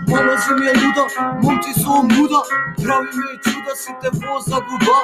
Мама земја луда, момци со муда, прави ми чуда, сите во загуба.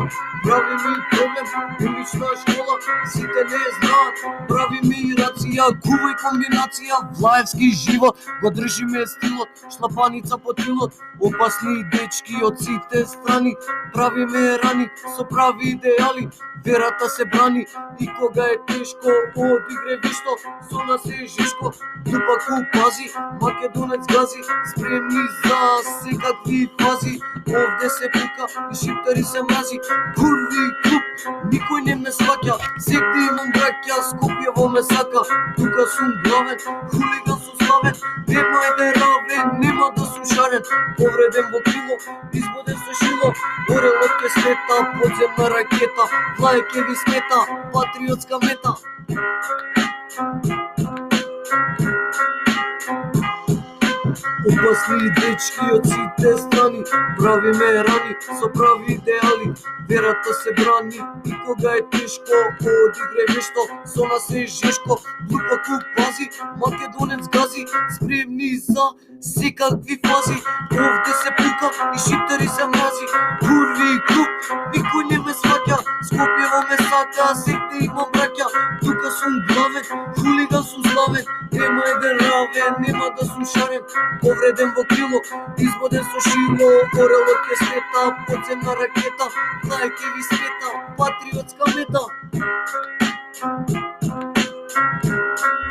Прави ми проблем, улична школа, сите не знаат. Прави ми рација, кува и комбинација, влаевски живот, го држи ме стилот, шлапаница по тилот. Опасни дечки од сите страни, прави ме рани, со прави идеали, верата се брани. И кога е тешко, одигре вишто, со нас е жишко. Глупаку пази, македонец гази, спремни за секакви фази. Овде се пука и шиптари се мрази. Курви клуб, никој не ме сваќа, секде имам браќа, Скопјево ме сака. Тука сум главен, хулиган сум славен, нема да равен, нема да сум шарен. Повреден во крило, избоден со шило, орелот ке смета, подземна ракета, влај ке ви смета, патриотска мета. Опасни дечки од сите страни, прави ме рани, со прави идеали, верата се брани. И кога е тешко, одигре вешто, со нас е жешко. Глупаку пази, македонец гази, спремни за секакви фази. Овде се пука и шиптари се мрази. Курви клуб, никој не ме сваќа, Скопјево ме сака, секде имам браќа. Тука сум главен, хулиган сум славен, нема еден равен, нема да сум шарен. Повреден во крило, избоден со шило, орелот ке смета, подземна ракета, влај ке ви смета, патриотска мета.